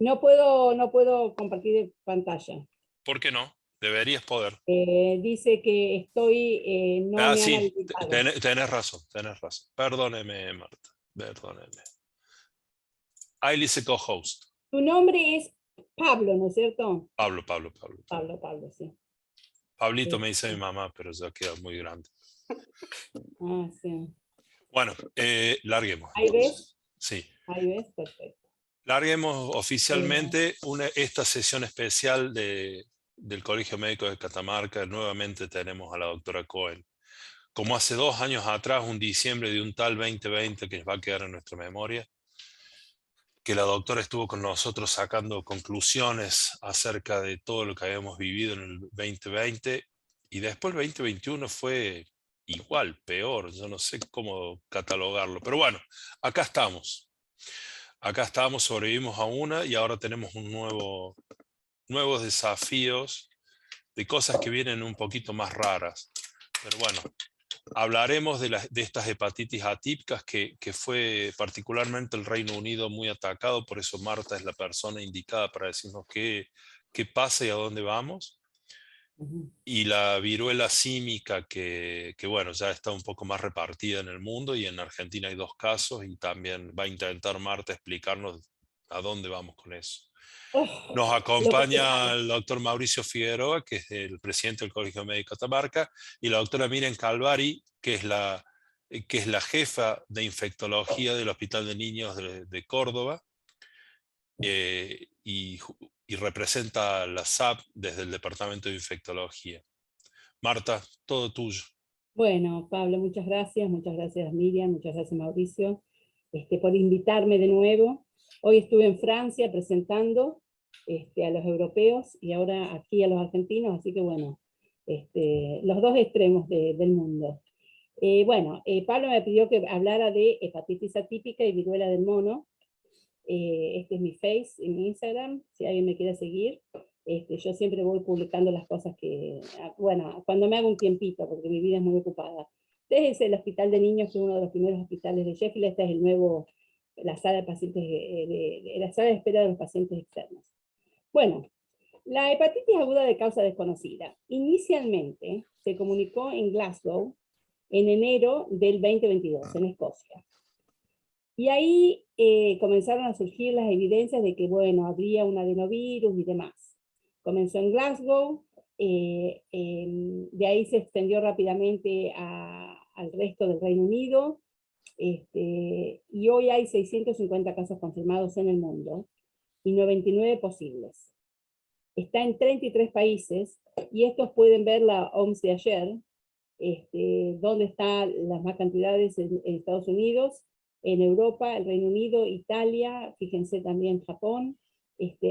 No puedo compartir pantalla. ¿Por qué no? Deberías poder. Dice que no me han Sí, habilitado. tenés razón, tenés razón. Perdóneme, Marta, perdóneme. Ahí dice co-host. Tu nombre es Pablo, ¿no es cierto? Pablo. Pablo, sí. Pablito me dice mi mamá, pero ya queda muy grande. Sí. Bueno, larguemos ¿Ahí ves? entonces. Sí. Ahí ves, perfecto. Larguemos oficialmente esta sesión especial del Colegio Médico de Catamarca. Nuevamente tenemos a la doctora Cohen. Como hace 2 años atrás, un diciembre de un tal 2020 que va a quedar en nuestra memoria, que la doctora estuvo con nosotros sacando conclusiones acerca de todo lo que habíamos vivido en el 2020, y después el 2021 fue igual, peor, yo no sé cómo catalogarlo, pero bueno, acá estamos. Acá estamos, sobrevivimos a una y ahora tenemos nuevos desafíos de cosas que vienen un poquito más raras. Pero bueno, hablaremos de estas hepatitis atípicas que fue particularmente el Reino Unido muy atacado, por eso Marta es la persona indicada para decirnos qué pasa y a dónde vamos. Y la viruela símica que bueno, ya está un poco más repartida en el mundo, y en Argentina hay 2 casos, y también va a intentar Marta explicarnos a dónde vamos con eso. Nos Lo que se acompaña sabe. el doctor Mauricio Figueroa, que es el presidente del Colegio Médico de Catamarca, y la doctora Miriam Calvari, que es la jefa de infectología del Hospital de Niños de Córdoba, y representa a la SAP desde el Departamento de Infectología. Marta, todo tuyo. Bueno, Pablo, muchas gracias Miriam, muchas gracias Mauricio, por invitarme de nuevo. Hoy estuve en Francia presentando a los europeos y ahora aquí a los argentinos, así que bueno, los dos extremos del mundo. Pablo me pidió que hablara de hepatitis atípica y viruela del mono. Este es mi face y mi Instagram, si alguien me quiere seguir. Yo siempre voy publicando las cosas cuando me hago un tiempito, porque mi vida es muy ocupada. Este es el Hospital de Niños, que es uno de los primeros hospitales de Sheffield. Esta es la sala de pacientes, la sala de espera de los pacientes externos. Bueno, la hepatitis aguda de causa desconocida. Inicialmente se comunicó en Glasgow en enero del 2022, en Escocia. Y ahí comenzaron a surgir las evidencias de que, bueno, habría un adenovirus y demás. Comenzó en Glasgow, de ahí se extendió rápidamente al resto del Reino Unido, y hoy hay 650 casos confirmados en el mundo y 99 posibles. Está en 33 países, y estos pueden ver la OMS de ayer, donde están las más cantidades en Estados Unidos, en Europa, el Reino Unido, Italia, fíjense también Japón,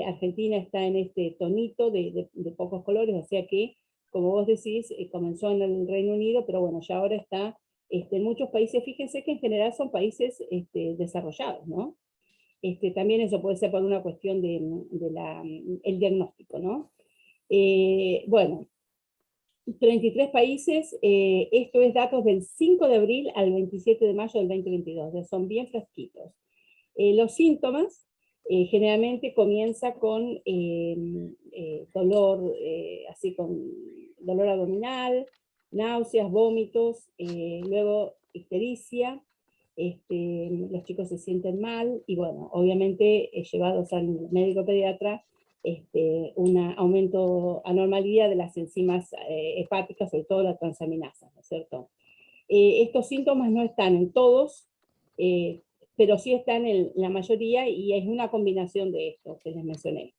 Argentina está en este tonito de pocos colores, o sea que, como vos decís, comenzó en el Reino Unido, pero bueno, ya ahora está en muchos países. Fíjense que en general son países desarrollados, ¿no? También eso puede ser por una cuestión el diagnóstico, ¿no? Bueno, 33 países, esto es datos del 5 de abril al 27 de mayo del 2022, ya son bien fresquitos. Los síntomas generalmente comienza con dolor, así con dolor abdominal, náuseas, vómitos, luego ictericia, los chicos se sienten mal, y bueno, obviamente llevados al médico pediatra, un aumento, anormalidad de las enzimas hepáticas, sobre todo la transaminasa, ¿no es cierto? Estos síntomas no están en todos, pero sí están en la mayoría, y es una combinación de estos que les mencioné.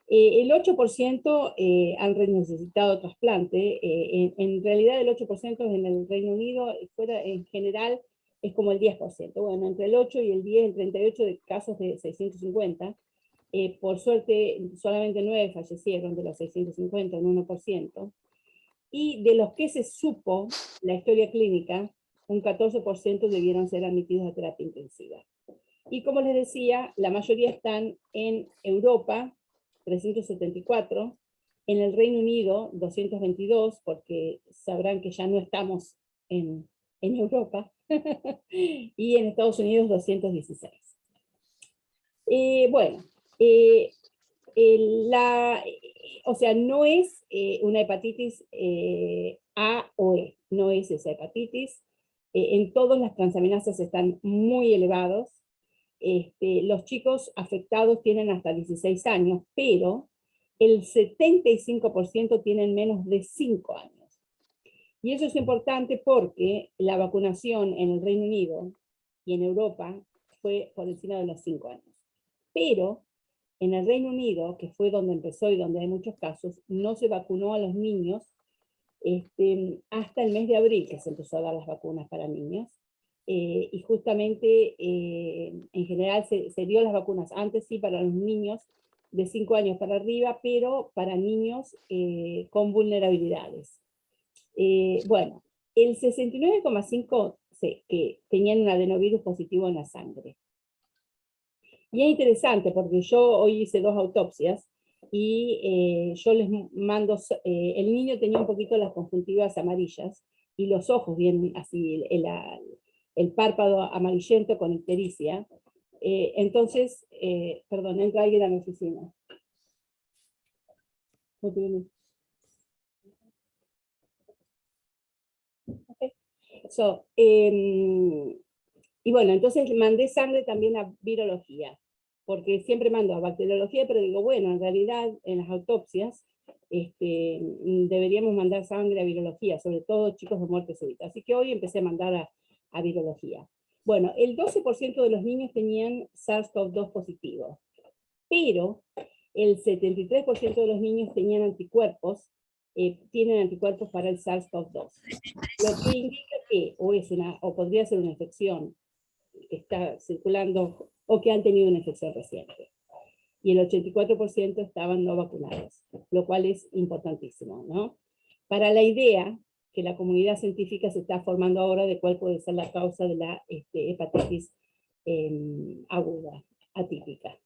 El 8% han necesitado trasplante. En realidad el 8% es en el Reino Unido, fuera en general es como el 10%. Bueno, entre el 8 y el 10, el 38 de casos de 650. Por suerte, solamente 9 fallecieron de los 650, un 1%. Y de los que se supo la historia clínica, un 14% debieron ser admitidos a terapia intensiva. Y como les decía, la mayoría están en Europa, 374, en el Reino Unido, 222, porque sabrán que ya no estamos en Europa, y en Estados Unidos, 216. Bueno, O sea, no es una hepatitis A o E, no es esa hepatitis. En todas las transaminasas están muy elevados. Los chicos afectados tienen hasta 16 años, pero el 75% tienen menos de 5 años. Y eso es importante porque la vacunación en el Reino Unido y en Europa fue por encima de los 5 años. Pero en el Reino Unido, que fue donde empezó y donde hay muchos casos, no se vacunó a los niños hasta el mes de abril, que se empezó a dar las vacunas para niños. Y justamente, en general, se dio las vacunas antes, sí, para los niños de 5 años para arriba, pero para niños con vulnerabilidades. Bueno, el 69,5% que tenían un adenovirus positivo en la sangre. Y es interesante porque yo hoy hice 2 autopsias y yo les mando, el niño tenía un poquito las conjuntivas amarillas y los ojos bien así, el párpado amarillento con ictericia. Entonces, perdón, entra alguien a mi oficina. Okay. So, y bueno, entonces mandé sangre también a virología, porque siempre mando a bacteriología, pero digo, bueno, en realidad en las autopsias deberíamos mandar sangre a virología, sobre todo chicos de muerte súbita. Así que hoy empecé a mandar a virología. Bueno, el 12% de los niños tenían SARS-CoV-2 positivo, pero el 73% de los niños tenían anticuerpos, tienen anticuerpos para el SARS-CoV-2. Lo que indica que o podría ser una infección que está circulando o que han tenido una infección reciente. Y el 84% estaban no vacunados, lo cual es importantísimo, ¿no? Para la idea que la comunidad científica se está formando ahora de cuál puede ser la causa de la hepatitis aguda, atípica.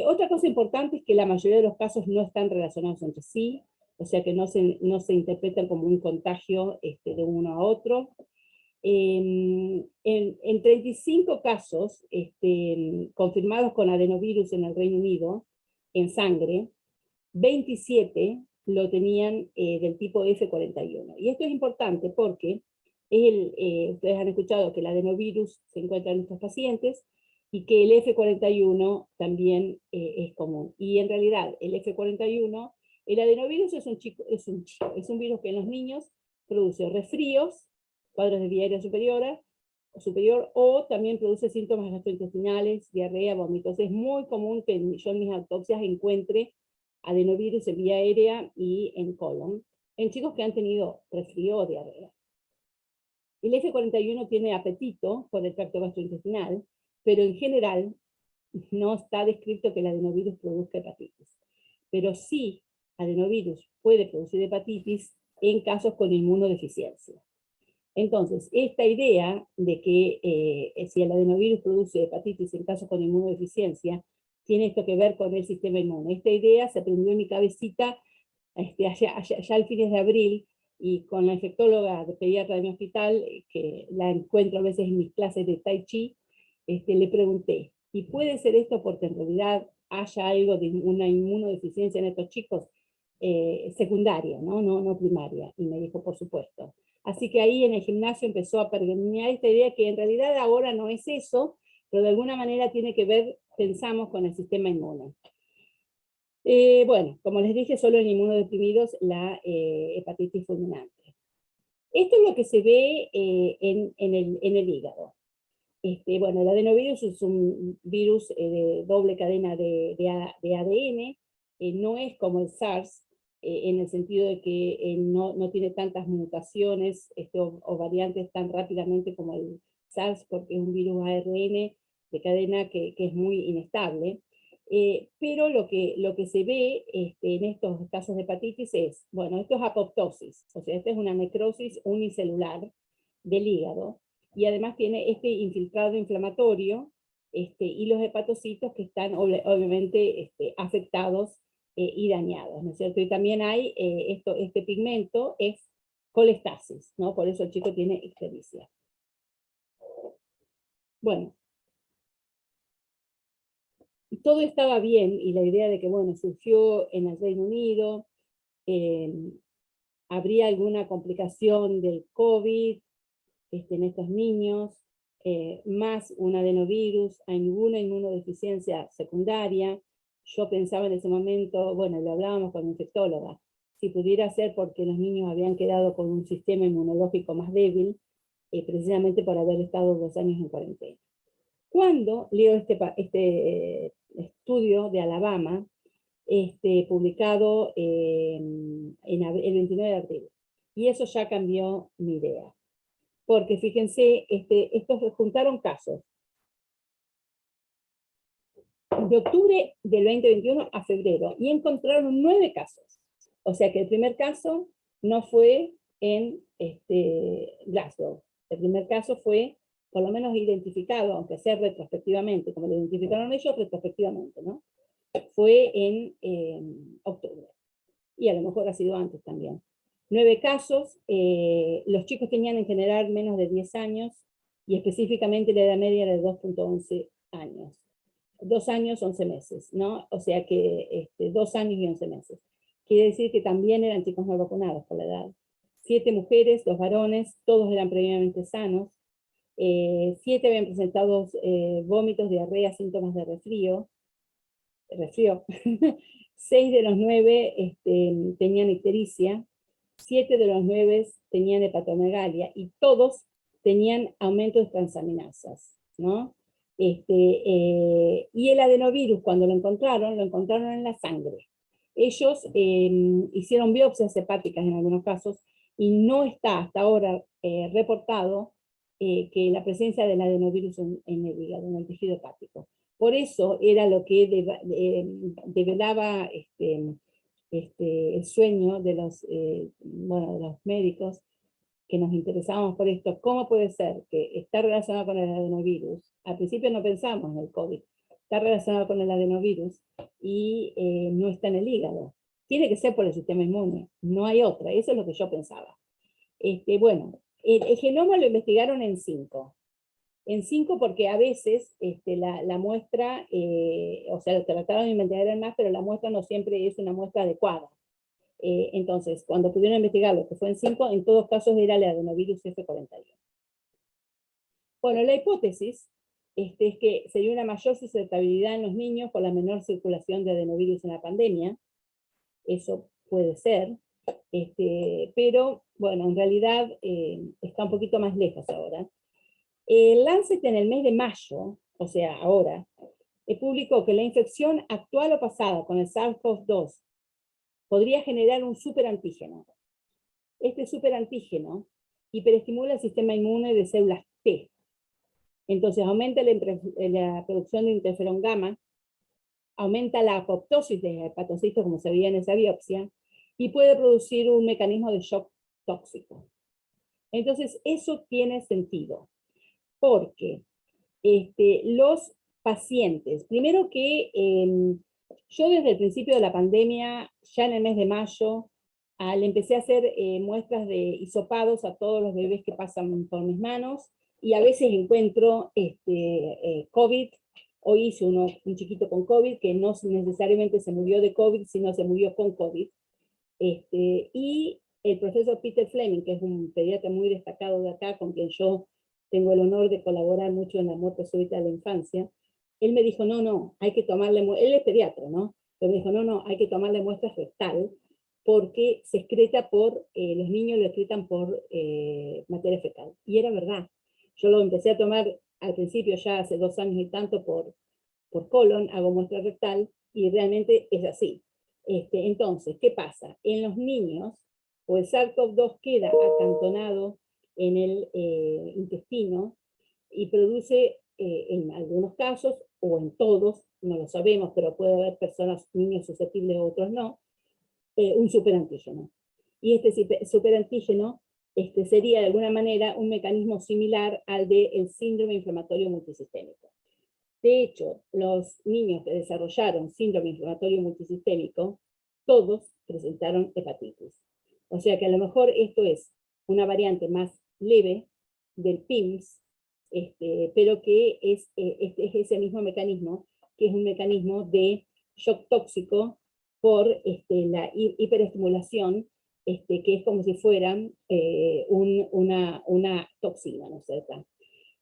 Otra cosa importante es que la mayoría de los casos no están relacionados entre sí, o sea que no se interpretan como un contagio de uno a otro. En 35 casos confirmados con adenovirus en el Reino Unido, en sangre, 27 lo tenían del tipo F41. Y esto es importante porque ustedes han escuchado que el adenovirus se encuentra en estos pacientes y que el F41 también es común. Y en realidad el F41, el adenovirus es un virus que en los niños produce resfríos, cuadros de vía aérea superior, o también produce síntomas gastrointestinales, diarrea, vómitos. Es muy común que yo en mis autopsias encuentre adenovirus en vía aérea y en colon, en chicos que han tenido resfrío o diarrea. El F41 tiene apetito por el tracto gastrointestinal, pero en general no está descrito que el adenovirus produzca hepatitis. Pero sí, adenovirus puede producir hepatitis en casos con inmunodeficiencia. Entonces, esta idea de que si el adenovirus produce hepatitis en casos con inmunodeficiencia, tiene esto que ver con el sistema inmune. Esta idea se prendió en mi cabecita allá al fines de abril, y con la infectóloga de pediatra de mi hospital, que la encuentro a veces en mis clases de Tai Chi, le pregunté, ¿y puede ser esto porque en realidad haya algo de una inmunodeficiencia en estos chicos? Secundaria, no primaria. Y me dijo, por supuesto. Así que ahí en el gimnasio empezó a permear esta idea que en realidad ahora no es eso, pero de alguna manera tiene que ver, pensamos, con el sistema inmune. Bueno, como les dije, solo en inmunodeprimidos la hepatitis fulminante. Esto es lo que se ve en el hígado. Bueno, el adenovirus es un virus de doble cadena de ADN, no es como el SARS, en el sentido de que no tiene tantas mutaciones o variantes tan rápidamente como el SARS, porque es un virus ARN de cadena que es muy inestable. Pero lo que se ve en estos casos de hepatitis es, bueno, esto es apoptosis, o sea, esta es una necrosis unicelular del hígado, y además tiene este infiltrado inflamatorio y los hepatocitos que están obviamente afectados y dañados, ¿no es cierto? Y también hay este pigmento es colestasis, ¿no? Por eso el chico tiene ictericia. Bueno, todo estaba bien, y la idea de que, bueno, surgió en el Reino Unido, habría alguna complicación del COVID en estos niños, más un adenovirus, alguna inmunodeficiencia secundaria. Yo pensaba en ese momento, bueno, lo hablábamos con la infectóloga, si pudiera ser porque los niños habían quedado con un sistema inmunológico más débil, precisamente por haber estado 2 años en cuarentena. Cuando leo este estudio de Alabama, publicado el 29 de abril, y eso ya cambió mi idea. Porque fíjense, estos juntaron casos de octubre del 2021 a febrero, y encontraron 9 casos. O sea que el primer caso no fue en Glasgow. El primer caso fue, por lo menos identificado, aunque sea retrospectivamente, como lo identificaron ellos, retrospectivamente, ¿no? Fue en octubre. Y a lo mejor ha sido antes también. 9 casos, los chicos tenían en general menos de 10 años, y específicamente la edad media era de 2.11 años. 2 años, 11 meses, ¿no? O sea que 2 años y 11 meses. Quiere decir que también eran chicos no vacunados por la edad. 7 mujeres, 2 varones, todos eran previamente sanos. 7 habían presentado vómitos, diarrea, síntomas de resfrío. 6 de los 9 tenían ictericia, 7 de los 9 tenían hepatomegalia, y todos tenían aumento de transaminasas, ¿no? Y el adenovirus, cuando lo encontraron en la sangre. Ellos hicieron biopsias hepáticas en algunos casos, y no está hasta ahora reportado que la presencia del adenovirus en el hígado, en el tejido hepático. Por eso era lo que develaba el sueño de los médicos que nos interesábamos por esto. ¿Cómo puede ser que está relacionado con el adenovirus? Al principio no pensamos en el COVID. Está relacionado con el adenovirus y no está en el hígado. Tiene que ser por el sistema inmune. No hay otra. Eso es lo que yo pensaba. Bueno, el genoma lo investigaron en 5. En 5 porque a veces la muestra, o sea, lo trataron de investigar en más, pero la muestra no siempre es una muestra adecuada. Entonces, cuando pudieron investigar lo que fue en 5, en todos casos era el adenovirus F41. Bueno, la hipótesis es que sería una mayor susceptibilidad en los niños por la menor circulación de adenovirus en la pandemia. Eso puede ser. Pero, bueno, en realidad está un poquito más lejos ahora. El Lancet en el mes de mayo, o sea, ahora, publicó que la infección actual o pasada con el SARS-CoV-2 podría generar un superantígeno. Este superantígeno hiperestimula el sistema inmune de células T. Entonces aumenta la producción de interferón gamma, aumenta la apoptosis de hepatocitos, como se veía en esa biopsia, y puede producir un mecanismo de shock tóxico. Entonces eso tiene sentido, porque los pacientes, primero que yo desde el principio de la pandemia, ya en el mes de mayo, le empecé a hacer muestras de hisopados a todos los bebés que pasan por mis manos, y a veces encuentro COVID. Hoy hice un chiquito con COVID, que no necesariamente se murió de COVID, sino se murió con COVID. Y el profesor Peter Fleming, que es un pediatra muy destacado de acá, con quien yo tengo el honor de colaborar mucho en la muerte súbita de la infancia, él me dijo, no, hay que tomarle, él es pediatra, ¿no? Pero me dijo, no, hay que tomarle muestra rectal, porque se excreta los niños lo excretan por materia fecal. Y era verdad. Yo lo empecé a tomar al principio, ya hace 2 años y tanto, por colon, hago muestra rectal, y realmente es así. Entonces, ¿qué pasa? En los niños, o el SARS-CoV-2 queda acantonado en el intestino y produce, en algunos casos, o en todos, no lo sabemos, pero puede haber personas, niños susceptibles, otros no, un superantígeno. Y este superantígeno sería de alguna manera un mecanismo similar al del síndrome inflamatorio multisistémico. De hecho, los niños que desarrollaron síndrome inflamatorio multisistémico, todos presentaron hepatitis. O sea que a lo mejor esto es una variante más leve del PIMS, pero que es ese mismo mecanismo que es un mecanismo de shock tóxico por la hiperestimulación, que es como si fueran una toxina, ¿no es cierto?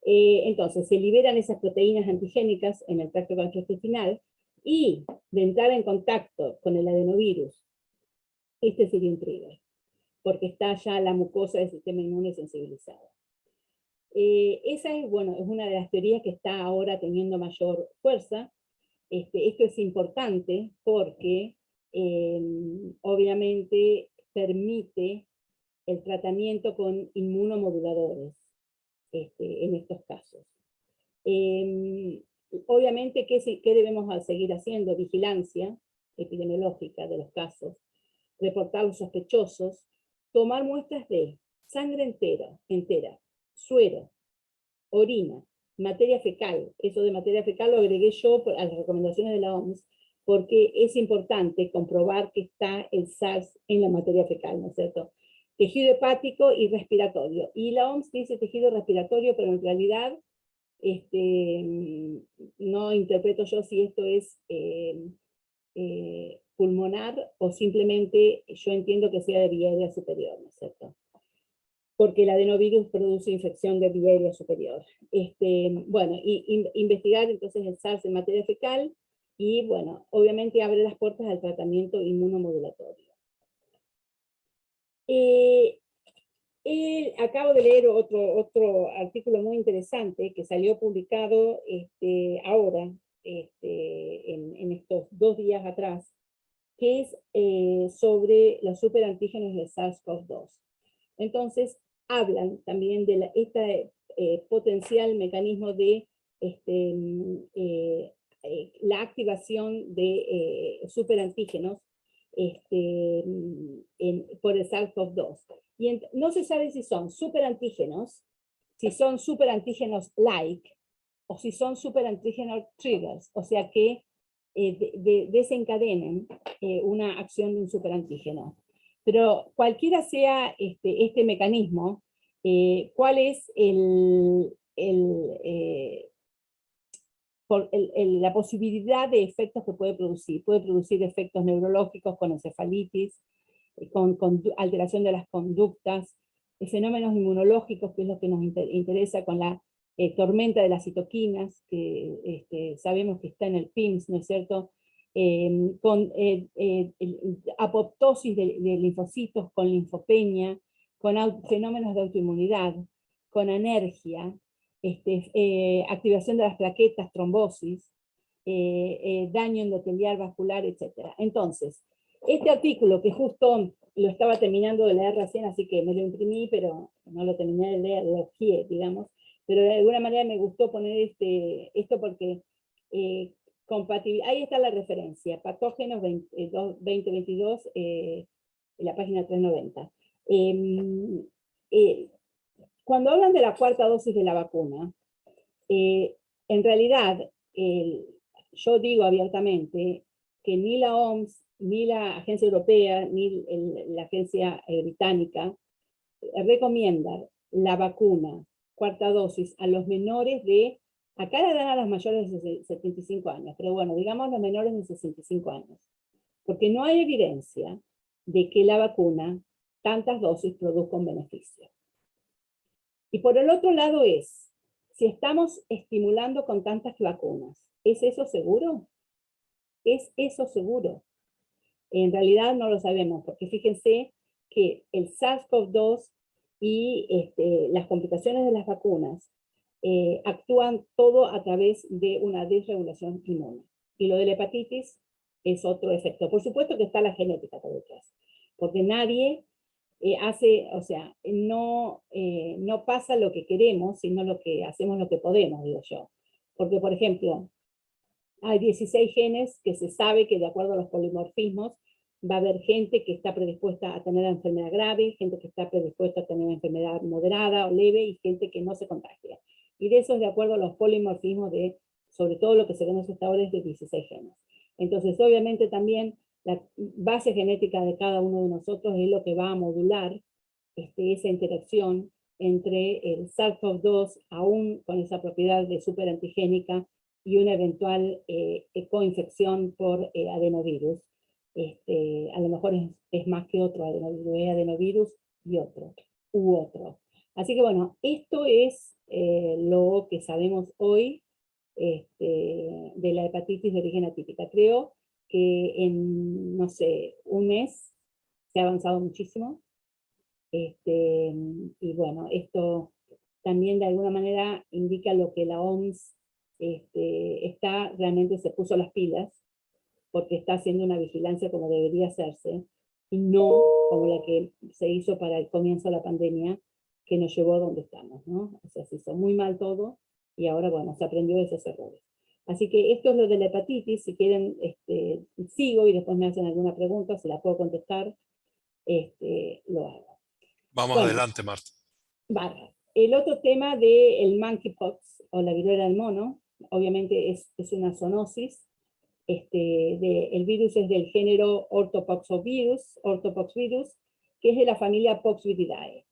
Entonces, se liberan esas proteínas antigénicas en el tracto gastrointestinal, y de entrar en contacto con el adenovirus, sería un trigger, porque está ya la mucosa del sistema inmune sensibilizada. Esa es, bueno, es una de las teorías que está ahora teniendo mayor fuerza. Esto es importante porque obviamente permite el tratamiento con inmunomoduladores en estos casos. Obviamente, ¿qué debemos seguir haciendo? Vigilancia epidemiológica de los casos, reportar los sospechosos, tomar muestras de sangre entera, suero, orina, materia fecal. Eso de materia fecal lo agregué yo a las recomendaciones de la OMS, porque es importante comprobar que está el SARS en la materia fecal, ¿no es cierto? Tejido hepático y respiratorio. Y la OMS dice tejido respiratorio, pero en realidad no interpreto yo si esto es pulmonar o simplemente yo entiendo que sea de vía aérea superior, ¿no es cierto? Porque el adenovirus produce infección de vía aérea superior. Bueno, investigar entonces el SARS en materia fecal, y bueno, obviamente abre las puertas al tratamiento inmunomodulatorio. Acabo de leer otro artículo muy interesante que salió publicado ahora, en estos 2 días atrás, que es sobre los superantígenos de SARS-CoV-2. Entonces, hablan también de este potencial mecanismo de la activación de superantígenos por el SARS-CoV-2. Y no se sabe si son superantígenos, si son superantígenos like, o si son superantígenos triggers, o sea que desencadenen una acción de un superantígeno. Pero cualquiera sea este mecanismo, ¿cuál es la posibilidad de efectos que puede producir? Puede producir efectos neurológicos con encefalitis, con alteración de las conductas, fenómenos inmunológicos, que es lo que nos interesa, con la tormenta de las citoquinas, que sabemos que está en el PIMS, ¿no es cierto? Con apoptosis de linfocitos, con linfopenia, con fenómenos de autoinmunidad, con anergia, activación de las plaquetas, trombosis, daño endotelial vascular, etc. Entonces, este artículo, que justo lo estaba terminando de leer recién, así que me lo imprimí, pero no lo terminé de leer, lo ojeé, digamos, pero de alguna manera me gustó poner esto porque ahí está la referencia, Patógenos 2022, en la página 390. Cuando hablan de la 4ª dosis de la vacuna, en realidad, yo digo abiertamente que ni la OMS, ni la Agencia Europea, ni la Agencia Británica recomiendan la vacuna 4ª dosis a los menores de, acá le dan a los mayores de 75 años, pero bueno, digamos los menores de 65 años, porque no hay evidencia de que la vacuna, tantas dosis, produzca un beneficio. Y por el otro lado si estamos estimulando con tantas vacunas, ¿es eso seguro? ¿Es eso seguro? En realidad no lo sabemos, porque fíjense que el SARS-CoV-2 y las complicaciones de las vacunas actúan todo a través de una desregulación inmune. Y lo de la hepatitis es otro efecto. Por supuesto que está la genética por detrás, porque nadie no pasa lo que queremos, sino hacemos lo que podemos, digo yo. Porque, por ejemplo, hay 16 genes que se sabe que de acuerdo a los polimorfismos va a haber gente que está predispuesta a tener enfermedad grave, gente que está predispuesta a tener enfermedad moderada o leve, y gente que no se contagia. Y de eso es de acuerdo a los polimorfismos de, sobre todo lo que se conoce hasta ahora, es de 16 genes. Entonces, obviamente también la base genética de cada uno de nosotros es lo que va a modular esa interacción entre el SARS-CoV-2, aún con esa propiedad de superantigénica, y una eventual coinfección por adenovirus. A lo mejor es más que otro adenovirus, es adenovirus y otro, u otro. Así que bueno, esto es lo que sabemos hoy de la hepatitis de origen atípica. Creo que en, no sé, un mes se ha avanzado muchísimo. Y bueno, esto también de alguna manera indica lo que la OMS realmente se puso las pilas, porque está haciendo una vigilancia como debería hacerse, y no como la que se hizo para el comienzo de la pandemia, que nos llevó a donde estamos, ¿no? O sea, se hizo muy mal todo, y ahora, bueno, se aprendió de esos errores. Así que esto es lo de la hepatitis. Si quieren, sigo y después me hacen alguna pregunta, si la puedo contestar, lo hago. Vamos Bueno, adelante, Marta. barra. El otro tema del monkeypox, o la viruela del mono, obviamente es una zoonosis. El virus es del género Orthopoxvirus, que es de la familia Poxviridae.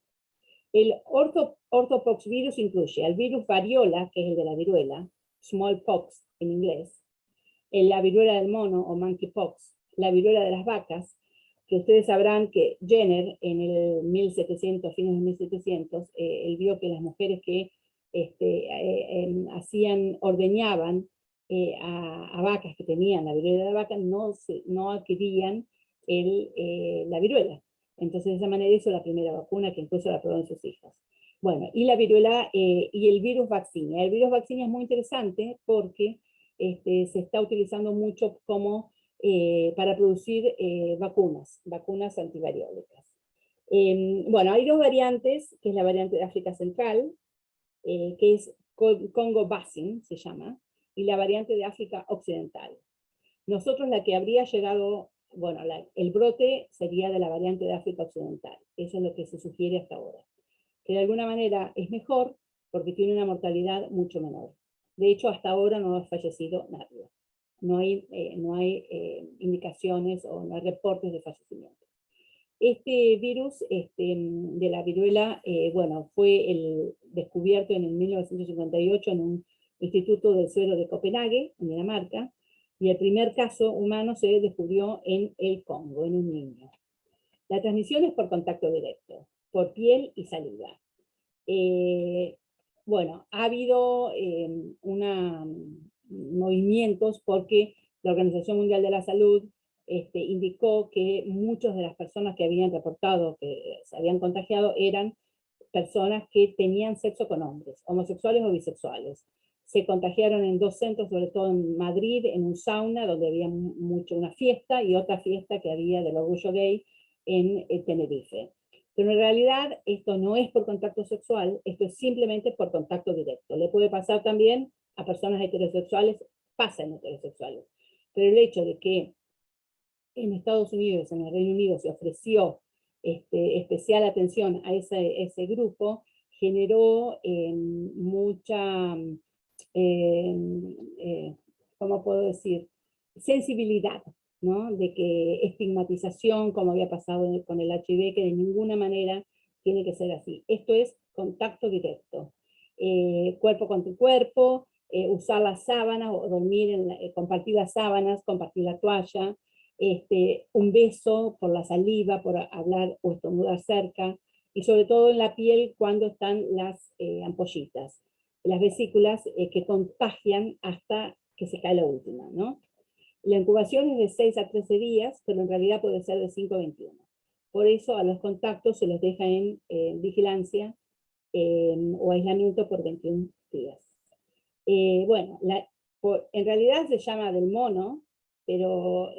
El Orthopoxvirus incluye al virus variola, que es el de la viruela, smallpox en inglés, la viruela del mono o monkeypox, la viruela de las vacas, que ustedes sabrán que Jenner en el 1700, fines de 1700, él vio que las mujeres que ordeñaban a vacas que tenían la viruela de la vaca no adquirían la viruela. Entonces de esa manera hizo la primera vacuna, que incluso la probó en sus hijas. Bueno, y la viruela y el virus vaccinia. El virus vaccinia es muy interesante porque se está utilizando mucho como para producir vacunas antivariólicas. Bueno, hay dos variantes, que es la variante de África Central, que es Congo Basin, se llama, y la variante de África Occidental. Nosotros la que habría llegado, bueno, el brote sería de la variante de África Occidental. Eso es lo que se sugiere hasta ahora. Que de alguna manera es mejor porque tiene una mortalidad mucho menor. De hecho, hasta ahora no ha fallecido nadie. No hay indicaciones o no hay reportes de fallecimiento. Este virus de la viruela, bueno, fue descubierto en el 1958 en un instituto del suero de Copenhague, en Dinamarca, y el primer caso humano se descubrió en el Congo, en un niño. La transmisión es por contacto directo, por piel y saliva. Bueno, ha habido movimientos porque la Organización Mundial de la Salud indicó que muchas de las personas que habían reportado que se habían contagiado eran personas que tenían sexo con hombres, homosexuales o bisexuales. Se contagiaron en dos centros, sobre todo en Madrid, en un sauna donde había una fiesta, y otra fiesta que había del orgullo gay en Tenerife. Pero en realidad esto no es por contacto sexual, esto es simplemente por contacto directo. Le puede pasar también a personas heterosexuales, pasa en heterosexuales. Pero el hecho de que en Estados Unidos, en el Reino Unido, se ofreció especial atención a ese grupo, generó mucha, ¿cómo puedo decir? Sensibilidad, ¿no? De que estigmatización, como había pasado con el HIV, que de ninguna manera tiene que ser así. Esto es contacto directo. Cuerpo con tu cuerpo, usar las sábanas o dormir, compartir las sábanas, compartir la toalla, un beso por la saliva, por hablar o estornudar cerca, y sobre todo en la piel cuando están las ampollitas, las vesículas que contagian hasta que se cae la última, ¿no? La incubación es de 6 a 13 días, pero en realidad puede ser de 5 a 21. Por eso a los contactos se los deja en vigilancia o aislamiento por 21 días. Bueno, en realidad se llama del mono, pero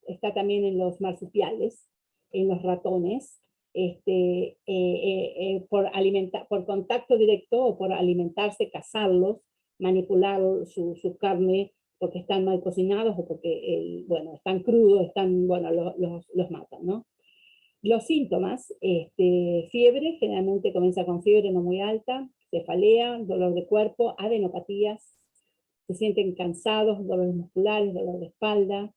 está también en los marsupiales, en los ratones, por contacto directo o por alimentarse, cazarlos, manipular su carne porque están mal cocinados o porque bueno, están crudos, bueno, los matan, ¿no? Los síntomas, fiebre, generalmente comienza con fiebre no muy alta, cefalea, dolor de cuerpo, adenopatías, se sienten cansados, dolores musculares, dolor de espalda,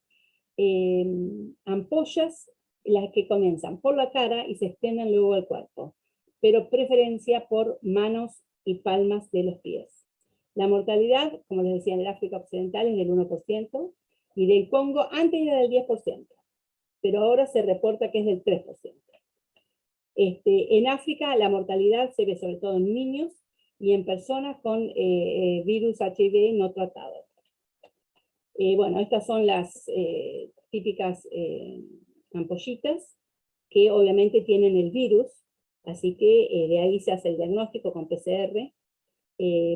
ampollas, las que comienzan por la cara y se extienden luego al cuerpo, pero preferencia por manos y palmas de los pies. La mortalidad, como les decía, en el África Occidental es del 1%, y del Congo antes era del 10%, pero ahora se reporta que es del 3%. En África la mortalidad se ve sobre todo en niños y en personas con virus HIV no tratado. Bueno, estas son las típicas ampollitas que obviamente tienen el virus, así que de ahí se hace el diagnóstico con PCR.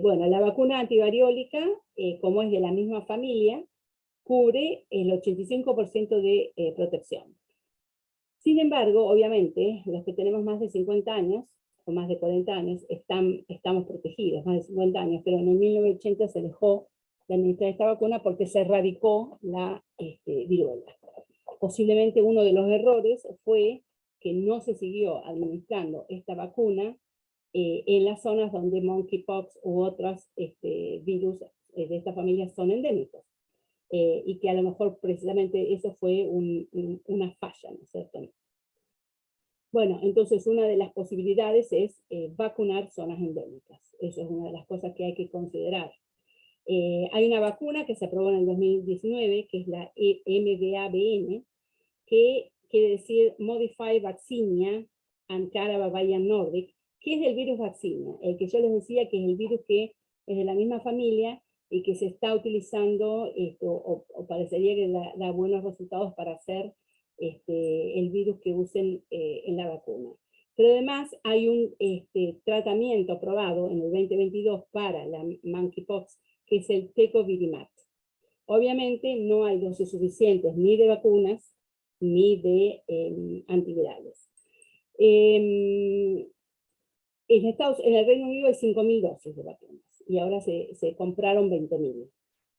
Bueno, la vacuna antivariólica, como es de la misma familia, cubre el 85% de protección. Sin embargo, obviamente, los que tenemos más de 50 años, o más de 40 años, estamos protegidos, más de 50 años, pero en el 1980 se dejó de administrar esta vacuna porque se erradicó la viruela. Posiblemente uno de los errores fue que no se siguió administrando esta vacuna en las zonas donde monkeypox u otros virus de esta familia son endémicos. Y que a lo mejor precisamente eso fue una falla, ¿no es cierto? Bueno, entonces una de las posibilidades es vacunar zonas endémicas. Eso es una de las cosas que hay que considerar. Hay una vacuna que se aprobó en el 2019, que es la MVABN, que quiere decir Modified Vaccinia Ankara Bavarian Nordic, que es el virus vaccinia, el que yo les decía que es el virus que es de la misma familia y que se está utilizando, o parecería que da buenos resultados para hacer el virus que usen en la vacuna. Pero además hay un tratamiento aprobado en el 2022 para la monkeypox, que es el Tecovirimat. Obviamente no hay dosis suficientes ni de vacunas ni de antivirales. En el Reino Unido hay 5.000 dosis de vacunas y ahora se compraron 20.000.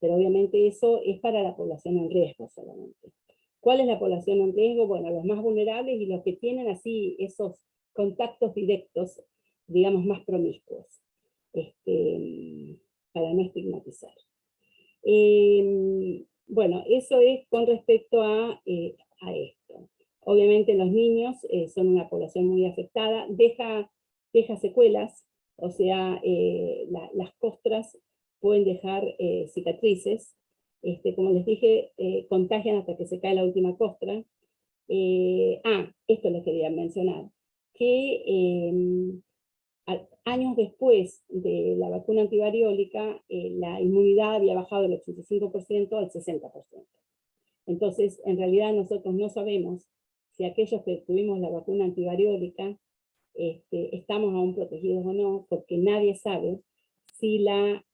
Pero obviamente eso es para la población en riesgo solamente. ¿Cuál es la población en riesgo? Bueno, los más vulnerables y los que tienen así esos contactos directos, digamos, más promiscuos, para no estigmatizar. Bueno, eso es con respecto a esto. Obviamente los niños son una población muy afectada, deja secuelas, o sea, las costras pueden dejar cicatrices, como les dije, contagian hasta que se cae la última costra. Esto les quería mencionar, que años después de la vacuna antivariólica, la inmunidad había bajado del 85% al 60%. Entonces, en realidad nosotros no sabemos si aquellos que tuvimos la vacuna antivariólica estamos aún protegidos o no, porque nadie sabe si la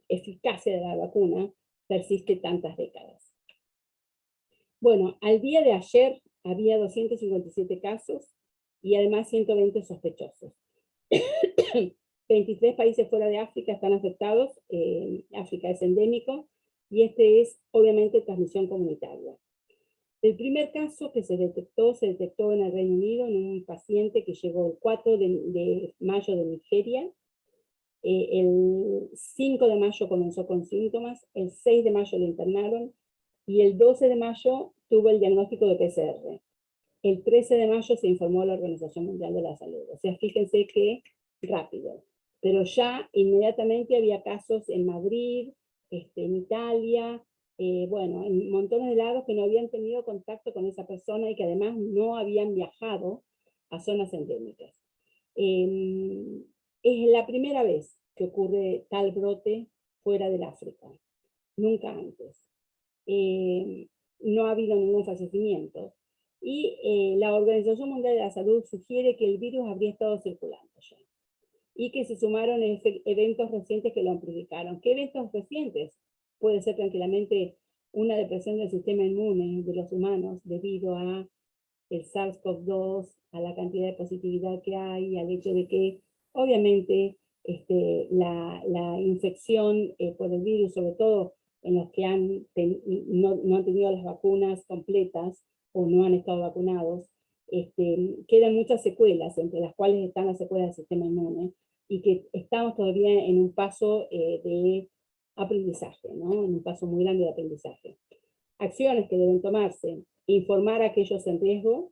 eficacia de la vacuna persiste tantas décadas. Bueno, al día de ayer había 257 casos y además 120 sospechosos. 23 países fuera de África están afectados, África es endémico, y es obviamente transmisión comunitaria. El primer caso que se detectó en el Reino Unido en un paciente que llegó el 4 de mayo de Nigeria. El 5 de mayo comenzó con síntomas, el 6 de mayo lo internaron, y el 12 de mayo tuvo el diagnóstico de PCR. El 13 de mayo se informó a la Organización Mundial de la Salud. O sea, fíjense qué rápido. Pero ya inmediatamente había casos en Madrid, en Italia, bueno, en montones de lados que no habían tenido contacto con esa persona y que además no habían viajado a zonas endémicas. Es la primera vez que ocurre tal brote fuera del África, nunca antes. No ha habido ningún fallecimiento. Y la Organización Mundial de la Salud sugiere que el virus habría estado circulando ya. Y que se sumaron eventos recientes que lo amplificaron. ¿Qué eventos recientes? Puede ser tranquilamente una depresión del sistema inmune de los humanos debido a el SARS-CoV-2, a la cantidad de positividad que hay, al hecho de que obviamente la infección por el virus, sobre todo en los que no han tenido las vacunas completas o no han estado vacunados, quedan muchas secuelas, entre las cuales están las secuelas del sistema inmune, y que estamos todavía en un paso de aprendizaje, ¿no? En un paso muy grande de aprendizaje. Acciones que deben tomarse: informar a aquellos en riesgo,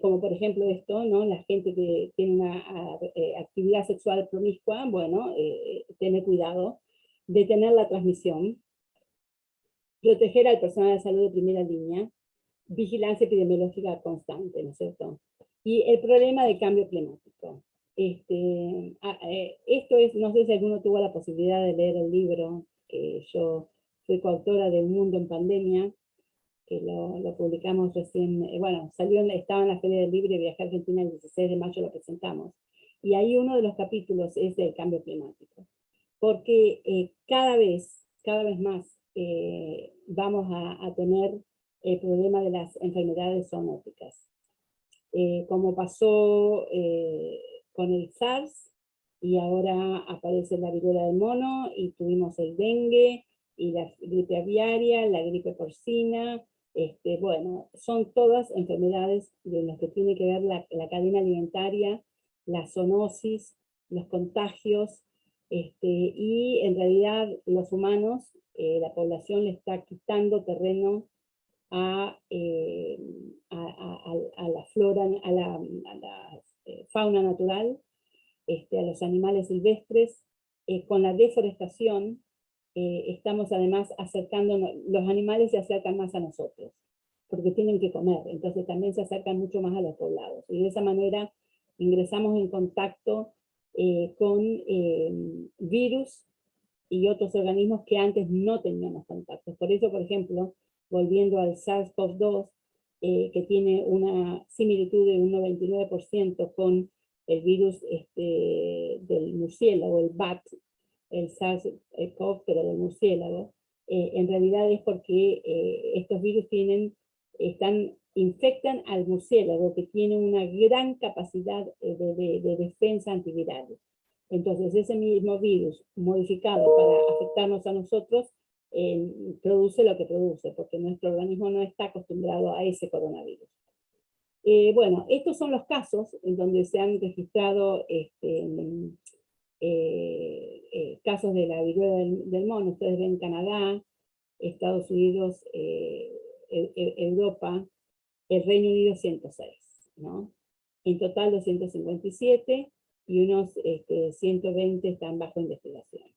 como por ejemplo esto, ¿no? La gente que tiene una actividad sexual promiscua, bueno, tener cuidado, detener la transmisión, proteger al personal de salud de primera línea, vigilancia epidemiológica constante, ¿no es cierto? Y el problema del cambio climático. Esto es, no sé si alguno tuvo la posibilidad de leer el libro, que yo fui coautora de Un Mundo en Pandemia, que lo publicamos recién, bueno, estaba en la Feria del Libro y Viajé a Argentina el 16 de mayo, lo presentamos. Y ahí uno de los capítulos es el cambio climático, porque cada vez más vamos a tener el problema de las enfermedades zoonóticas. Como pasó con el SARS, y ahora aparece la viruela del mono, y tuvimos el dengue, y la gripe aviaria, la gripe porcina. Bueno, son todas enfermedades de las que tiene que ver la cadena alimentaria, la zoonosis, los contagios, y en realidad los humanos, la población le está quitando terreno a la flora, a la fauna natural, a los animales silvestres. Con la deforestación estamos además acercándonos, los animales se acercan más a nosotros, porque tienen que comer, entonces también se acercan mucho más a los poblados, y de esa manera ingresamos en contacto con virus y otros organismos que antes no teníamos contacto. Por eso, por ejemplo, volviendo al SARS-CoV-2, que tiene una similitud de un 99% con el virus del murciélago, el BAT, el SARS-CoV, pero del murciélago, en realidad es porque estos virus infectan al murciélago, que tiene una gran capacidad de defensa antiviral. Entonces ese mismo virus modificado para afectarnos a nosotros produce lo que produce, porque nuestro organismo no está acostumbrado a ese coronavirus. Bueno, estos son los casos en donde se han registrado casos de la viruela del mono. Ustedes ven Canadá, Estados Unidos, Europa, el Reino Unido 106, ¿no? En total 257, y unos 120 están bajo investigación.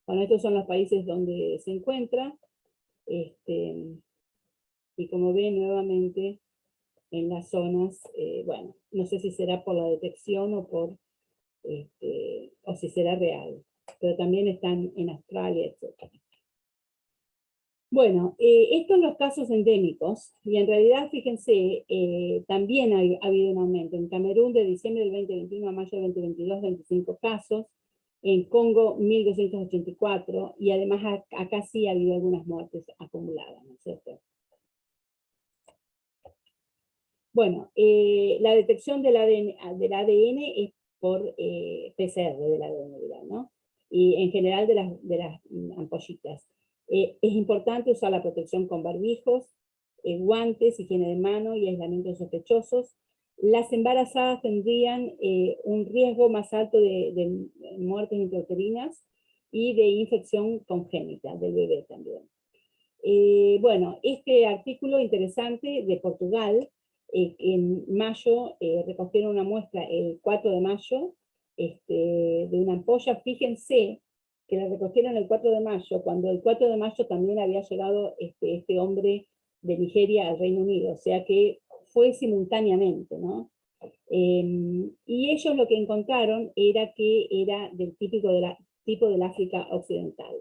Bueno, estos son los países donde se encuentra, y como ven nuevamente en las zonas, bueno, no sé si será por la detección o si será real, pero también están en Australia, etc. Bueno, estos son los casos endémicos, y en realidad, fíjense, también ha habido un aumento. En Camerún, de diciembre del 2021 a mayo del 2022, 25 casos. En Congo, 1.284, y además acá sí ha habido algunas muertes acumuladas, ¿no es cierto? Bueno, la detección del ADN es por PCR del ADN viral, ¿no? Y en general de las ampollitas. Es importante usar la protección con barbijos, guantes, higiene de mano y aislamiento de sospechosos. Las embarazadas tendrían un riesgo más alto de muertes intrauterinas y de infección congénita del bebé también. Bueno, este artículo interesante de Portugal, en mayo recogieron una muestra el 4 de mayo de una ampolla. Fíjense que la recogieron el 4 de mayo, cuando el 4 de mayo también había llegado este hombre de Nigeria al Reino Unido, o sea que fue simultáneamente, ¿no? Y ellos lo que encontraron era que era del tipo del África Occidental.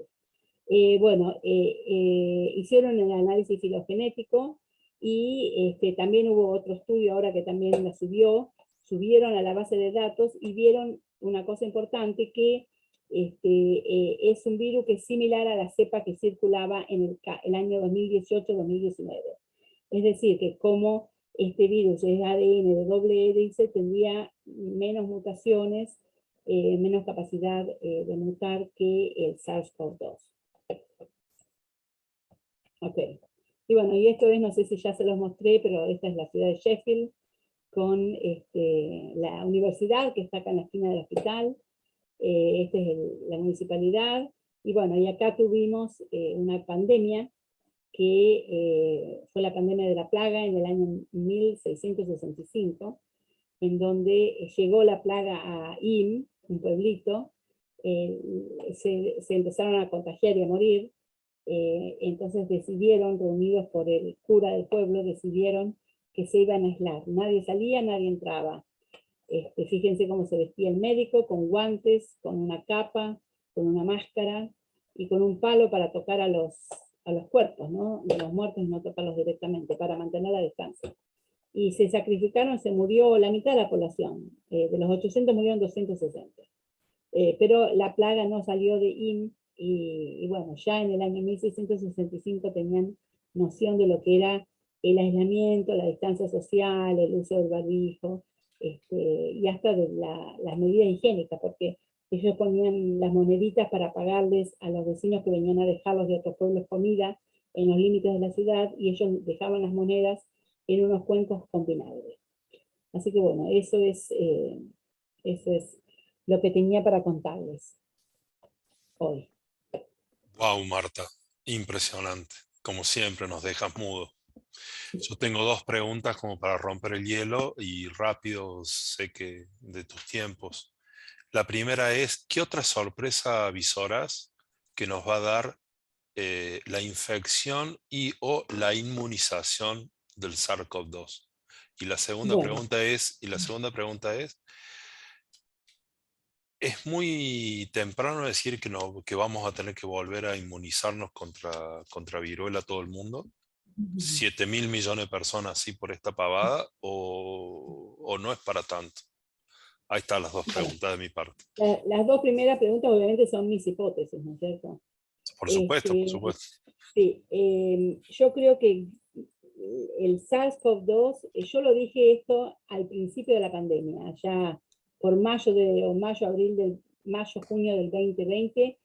Bueno, hicieron el análisis filogenético, y también hubo otro estudio ahora que también la subieron a la base de datos, y vieron una cosa importante, que es un virus que es similar a la cepa que circulaba en el año 2018-2019. Es decir, que como este virus es ADN de doble hélice, tendría menos mutaciones, menos capacidad de mutar que el SARS-CoV-2. Ok. Y bueno, y esto es, no sé si ya se los mostré, pero esta es la ciudad de Sheffield, con la universidad que está acá en la esquina del hospital. Esta es la municipalidad. Y bueno, y acá tuvimos una pandemia que fue la pandemia de la plaga en el año 1665, en donde llegó la plaga a Im, un pueblito, se empezaron a contagiar y a morir, entonces decidieron, reunidos por el cura del pueblo, decidieron que se iban a aislar. Nadie salía, nadie entraba. Fíjense cómo se vestía el médico, con guantes, con una capa, con una máscara y con un palo para tocar a los cuerpos, ¿no? De los muertos, no tocarlos directamente, para mantener la distancia. Y se sacrificaron, se murió la mitad de la población. De los 800 murieron 260. Pero la plaga no salió de Im, y bueno, ya en el año 1665 tenían noción de lo que era el aislamiento, la distancia social, el uso del barbijo, y hasta de las medidas higiénicas, porque ellos ponían las moneditas para pagarles a los vecinos que venían a dejarlos de otros pueblos comida en los límites de la ciudad, y ellos dejaban las monedas en unos cuencos con vinagre. Así que bueno, eso es lo que tenía para contarles hoy. Wow, Marta, impresionante. Como siempre, nos dejas mudo. Yo tengo dos preguntas como para romper el hielo y rápido, sé que de tus tiempos. La primera es, ¿qué otra sorpresa avisoras que nos va a dar la infección y o la inmunización del SARS-CoV-2? Y la segunda Bueno, pregunta es muy temprano decir que, no, que vamos a tener que volver a inmunizarnos contra viruela todo el mundo. 7.000 millones de personas así por esta pavada, o no es para tanto. Ahí están las dos bueno, preguntas de mi parte. las dos primeras preguntas obviamente son mis hipótesis, ¿no es cierto? Por supuesto, por Este, supuesto. sí, yo creo que el SARS-CoV-2, yo lo dije esto al principio de la pandemia, ya por mayo-junio del 2020,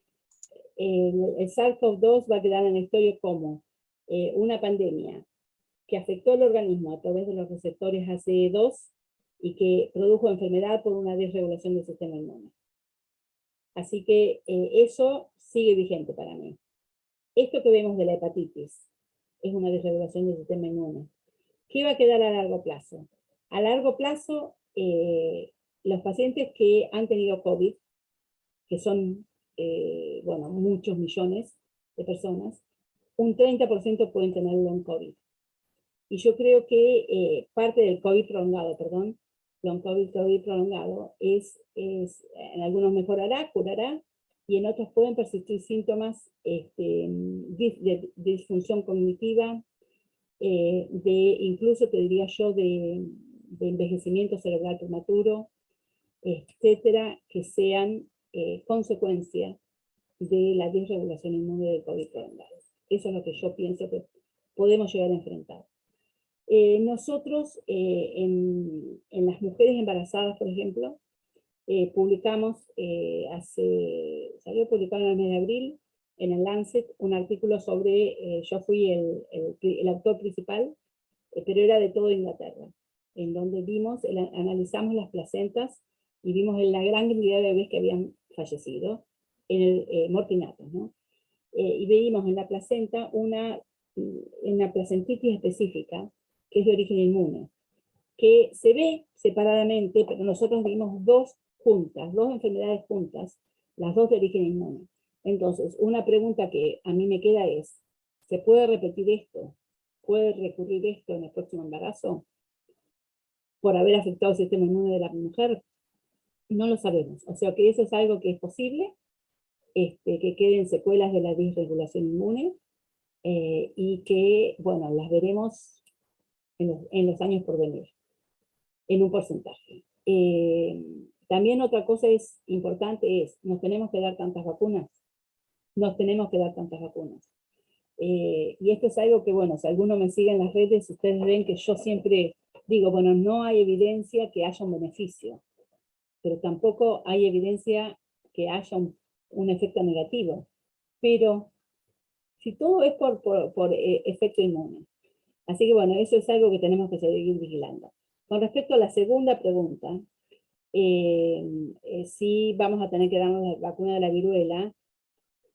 el SARS-CoV-2 va a quedar en la historia como una pandemia que afectó al organismo a través de los receptores ACE2 y que produjo enfermedad por una desregulación del sistema inmune. Así que eso sigue vigente para mí. Esto que vemos de la hepatitis es una desregulación del sistema inmune. ¿Qué va a quedar a largo plazo? A largo plazo, los pacientes que han tenido COVID, que son, bueno, muchos millones de personas, un 30% pueden tener long COVID. Y yo creo que parte del COVID prolongado, long COVID prolongado, en algunos mejorará, curará, y en otros pueden persistir síntomas de disfunción cognitiva, incluso te diría yo, de envejecimiento cerebral prematuro, etcétera, que sean consecuencia de la desregulación inmune del COVID prolongado. Eso es lo que yo pienso que podemos llegar a enfrentar. Nosotros, en las mujeres embarazadas, por ejemplo, publicamos, salió publicado en el mes de abril, en el Lancet, un artículo sobre, yo fui el autor principal, pero era de toda Inglaterra, en donde analizamos las placentas y vimos la gran cantidad de bebés que habían fallecido en el mortinato, ¿no? Y veíamos en la placenta una placentitis específica, que es de origen inmune, que se ve separadamente, pero nosotros vimos dos enfermedades juntas, las dos de origen inmune. Entonces, una pregunta que a mí me queda es, ¿se puede repetir esto? ¿Puede recurrir esto en el próximo embarazo? ¿Por haber afectado el sistema inmune de la mujer? No lo sabemos. O sea que eso es algo que es posible, que queden secuelas de la disregulación inmune, y que, bueno, las veremos en los años por venir, en un porcentaje. También otra cosa importante es, ¿nos tenemos que dar tantas vacunas? Nos tenemos que dar tantas vacunas. Y esto es algo que, bueno, si alguno me sigue en las redes, ustedes ven que yo siempre digo, bueno, no hay evidencia que haya un beneficio, pero tampoco hay evidencia que haya un efecto negativo. Pero si todo es por efecto inmune. Así que bueno, eso es algo que tenemos que seguir vigilando. Con respecto a la segunda pregunta, si vamos a tener que darnos la vacuna de la viruela,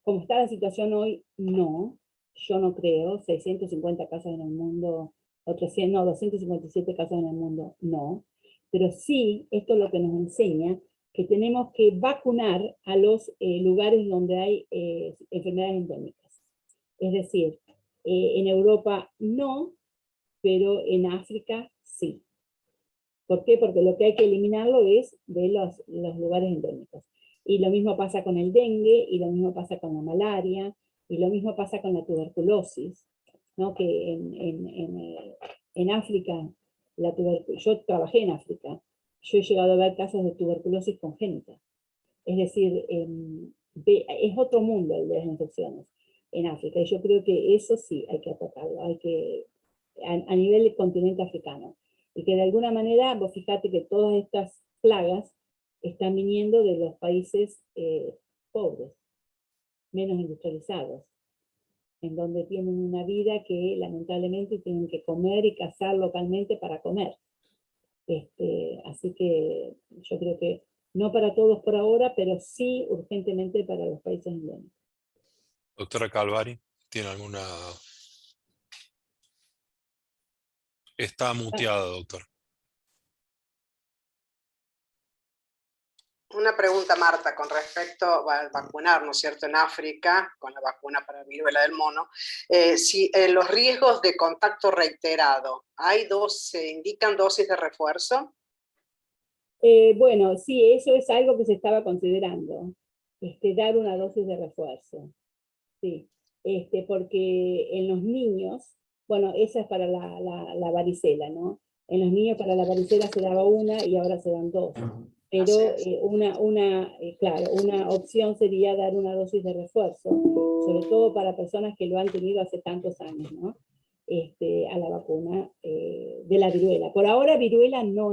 como está la situación hoy, no. yo no creo, 650 casos en el mundo, o 300, no, 257 casos en el mundo, no. Pero sí, esto es lo que nos enseña, que tenemos que vacunar a los lugares donde hay enfermedades endémicas. Es decir, en Europa no, pero en África sí. ¿Por qué? Porque lo que hay que eliminarlo es de los lugares endémicos. Y lo mismo pasa con el dengue, y lo mismo pasa con la malaria, y lo mismo pasa con la tuberculosis, ¿no? Que en África, yo trabajé en África, yo he llegado a ver casos de tuberculosis congénita. Es decir, es otro mundo el de las infecciones en África, y yo creo que eso sí hay que atacarlo, a nivel del continente africano. Y que de alguna manera, vos fíjate que todas estas plagas están viniendo de los países pobres, menos industrializados, en donde tienen una vida que lamentablemente tienen que comer y cazar localmente para comer. Así que yo creo que no para todos por ahora, pero sí urgentemente para los países endémicos. Doctora Calvari, ¿tiene alguna...? Está muteada, doctor. Una pregunta, Marta, con respecto a vacunar, ¿no es cierto?, en África, con la vacuna para viruela del mono, si los riesgos de contacto reiterado, ¿se indican dosis de refuerzo? Bueno, sí, eso es algo que se estaba considerando, dar una dosis de refuerzo, sí, porque en los niños, bueno, esa es para la varicela, ¿no? En los niños para la varicela se daba una y ahora se dan dos. Pero claro, una opción sería dar una dosis de refuerzo, sobre todo para personas que lo han tenido hace tantos años, ¿no? A la vacuna de la viruela. Por ahora viruela no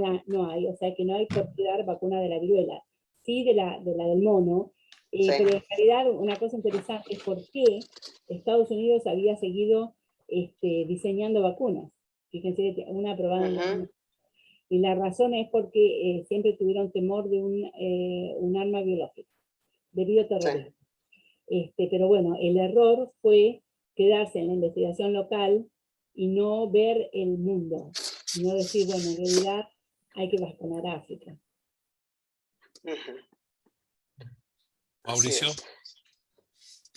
hay, o sea que no hay por qué dar vacuna de la viruela, sí de la del mono, sí. Pero en realidad una cosa interesante es por qué Estados Unidos había seguido diseñando vacunas. Fíjense, una aprobada en la... Y la razón es porque siempre tuvieron temor de un arma biológica, de bioterrorismo. Pero bueno, el error fue quedarse en la investigación local y no ver el mundo. Y no decir, bueno, en realidad hay que vacunar a África. Mauricio.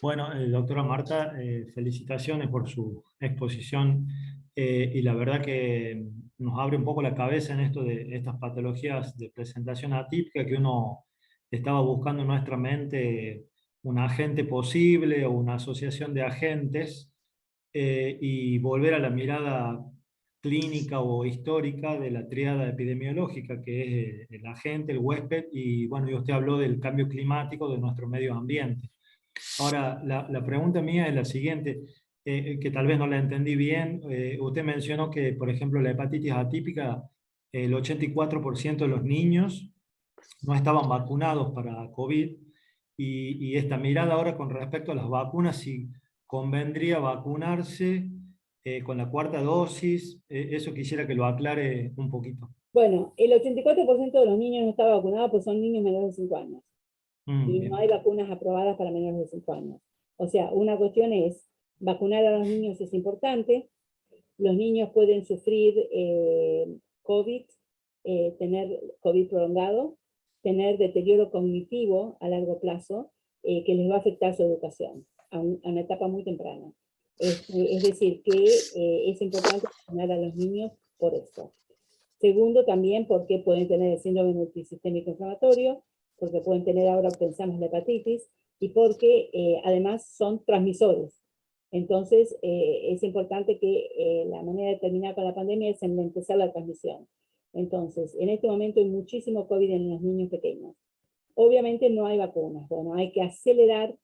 Bueno, doctora Marta, felicitaciones por su exposición y la verdad que nos abre un poco la cabeza en esto de estas patologías de presentación atípica que uno estaba buscando en nuestra mente un agente posible o una asociación de agentes y volver a la mirada clínica o histórica de la tríada epidemiológica que es el agente, el huésped y bueno, y usted habló del cambio climático de nuestro medio ambiente. Ahora, la pregunta mía es la siguiente, que tal vez no la entendí bien. Usted mencionó que, por ejemplo, la hepatitis atípica, el 84% de los niños no estaban vacunados para COVID, y esta mirada ahora con respecto a las vacunas, si convendría vacunarse con la cuarta dosis, eso quisiera que lo aclare un poquito. Bueno, el 84% de los niños no está vacunado porque son niños menores de 5 años. Y Bien. no hay vacunas aprobadas para menores de 5 años. O sea, una cuestión es, vacunar a los niños es importante, los niños pueden sufrir COVID, tener COVID prolongado, tener deterioro cognitivo a largo plazo, que les va a afectar su educación a una etapa muy temprana. Es decir, que es importante vacunar a los niños por eso. Segundo, también porque pueden tener el síndrome multisistémico inflamatorio, porque pueden tener, ahora pensamos, la hepatitis, y porque además son transmisores. Entonces, es importante que la manera de terminar con la pandemia es enlentecer la transmisión. Entonces, en este momento hay muchísimo COVID en los niños pequeños. Obviamente no hay vacunas. Bueno, hay que acelerar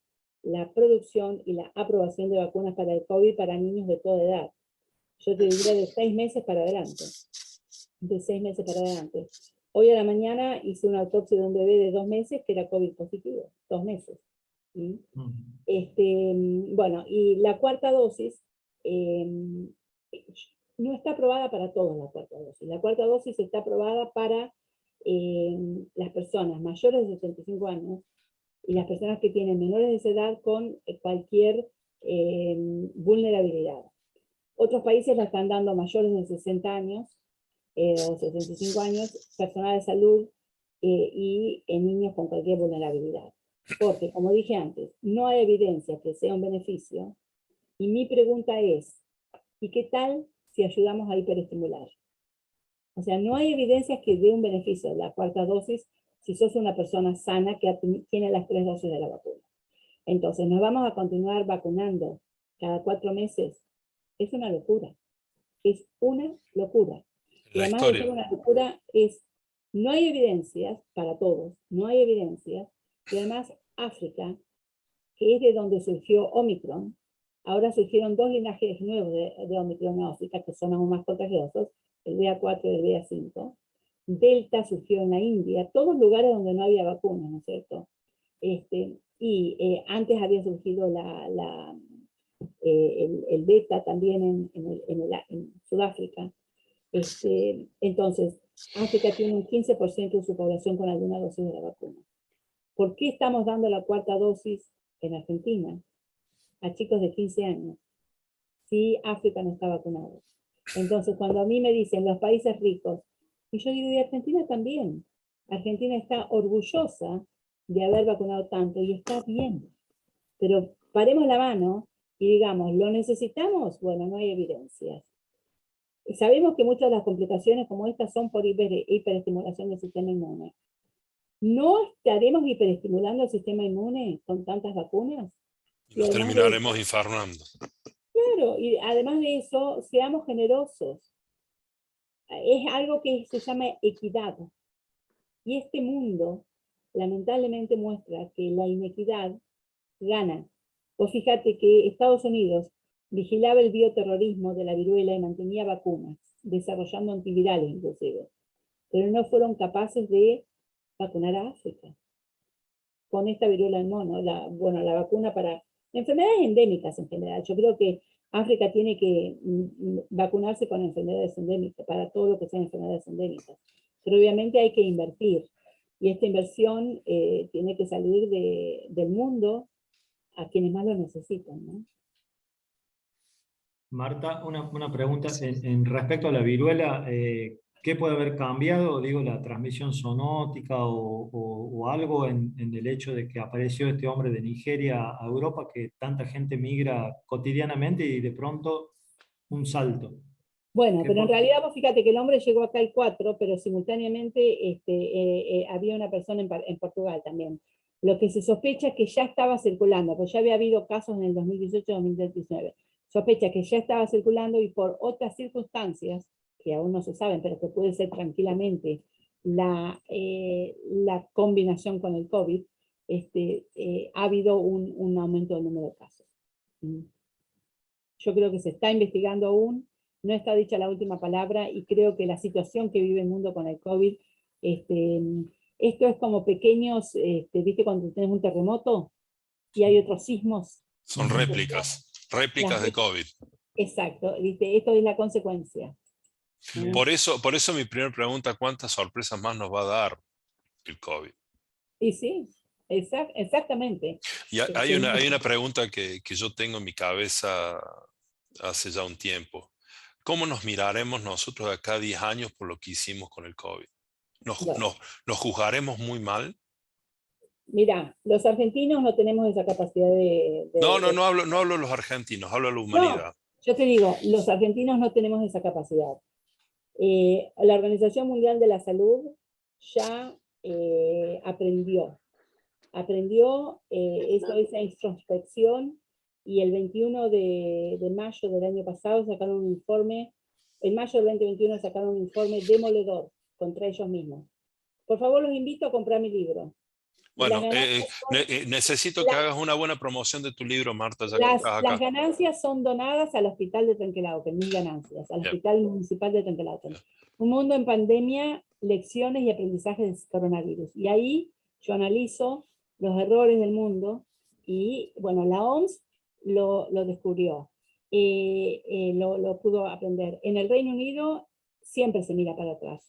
la producción y la aprobación de vacunas para el COVID para niños de toda edad. Yo te diría de 6 meses para adelante. De 6 meses para adelante. Hoy a la mañana hice una autopsia de un bebé de 2 meses que era COVID positivo. 2 meses. ¿Mm? Bueno, y la cuarta dosis no está aprobada para todos la cuarta dosis. La cuarta dosis está aprobada para las personas mayores de 75 años y las personas que tienen menores de esa edad con cualquier vulnerabilidad. Otros países la están dando a mayores de 60 años o 65 años, personal de salud y en niños con cualquier vulnerabilidad. Porque, como dije antes, no hay evidencia que sea un beneficio. Y mi pregunta es, ¿y qué tal si ayudamos a hiperestimular? O sea, no hay evidencias que dé un beneficio de la cuarta dosis si sos una persona sana que tiene las 3 dosis de la vacuna. Entonces, ¿nos vamos a continuar vacunando cada 4 meses? Es una locura. Es una locura. Y La además de ser historia. una locura, no hay evidencias para todos, no hay evidencias. Y además, África, que es de donde surgió Omicron, ahora surgieron 2 linajes nuevos de Omicron en África, que son aún más contagiosos, el BA4 y el BA5. Delta surgió en la India, todos lugares donde no había vacunas, ¿no es cierto? Antes había surgido el beta también en Sudáfrica. Entonces, África tiene un 15% de su población con alguna dosis de la vacuna. ¿Por qué estamos dando la cuarta dosis en Argentina a chicos de 15 años si África no está vacunado? Entonces, cuando a mí me dicen los países ricos, y yo digo, y Argentina también. Argentina está orgullosa de haber vacunado tanto y está bien. Pero paremos la mano y digamos, ¿lo necesitamos? Bueno, no hay evidencias. Sabemos que muchas de las complicaciones como estas son por hiperestimulación del sistema inmune. ¿No estaremos hiperestimulando el sistema inmune con tantas vacunas? Y nos terminaremos enfermando. Claro, y además de eso, seamos generosos. Es algo que se llama equidad. Y este mundo, lamentablemente, muestra que la inequidad gana. Pues fíjate que Estados Unidos vigilaba el bioterrorismo de la viruela y mantenía vacunas, desarrollando antivirales inclusive. Pero no fueron capaces de vacunar a África con esta viruela del mono, la vacuna para enfermedades endémicas en general. Yo creo que África tiene que vacunarse con enfermedades endémicas, para todo lo que sean enfermedades endémicas. Pero obviamente hay que invertir, y esta inversión tiene que salir del mundo a quienes más lo necesitan, ¿no? Marta, una pregunta en respecto a la viruela, ¿qué puede haber cambiado? Digo, la transmisión zoonótica o algo en el hecho de que apareció este hombre de Nigeria a Europa, que tanta gente migra cotidianamente y de pronto un salto. Bueno, pero en realidad vos fíjate que el hombre llegó acá el 4, pero simultáneamente había una persona en Portugal también. Lo que se sospecha es que ya estaba circulando, pues ya había habido casos en el 2018-2019. Sospecha que ya estaba circulando y por otras circunstancias, que aún no se saben, pero que puede ser tranquilamente la combinación con el COVID, ha habido un aumento del número de casos. Yo creo que se está investigando aún, no está dicha la última palabra, y creo que la situación que vive el mundo con el COVID, esto es como pequeños, ¿viste cuando tienes un terremoto y hay otros sismos? Son réplicas de COVID. Exacto, ¿viste? Esto es la consecuencia. Por eso mi primera pregunta, ¿cuántas sorpresas más nos va a dar el COVID? Y sí, exactamente. Y hay una pregunta que yo tengo en mi cabeza hace ya un tiempo. ¿Cómo nos miraremos nosotros de acá a 10 años por lo que hicimos con el COVID? ¿Nos juzgaremos muy mal? Mira, los argentinos no tenemos esa capacidad No hablo de los argentinos, hablo de la humanidad. No, yo te digo, los argentinos no tenemos esa capacidad. La Organización Mundial de la Salud ya aprendió esa introspección, y el 21 de mayo del año pasado sacaron un informe, en mayo del 2021 sacaron un informe demoledor contra ellos mismos. Por favor, los invito a comprar mi libro. Bueno, necesito que hagas una buena promoción de tu libro, Marta, ya que estás acá. Las ganancias son donadas al Hospital de Trenquelauquen, mis ganancias, al Hospital Municipal de Trenquelauquen. Un mundo en pandemia, lecciones y aprendizajes del coronavirus. Y ahí yo analizo los errores del mundo y, bueno, la OMS lo descubrió, lo pudo aprender. En el Reino Unido siempre se mira para atrás.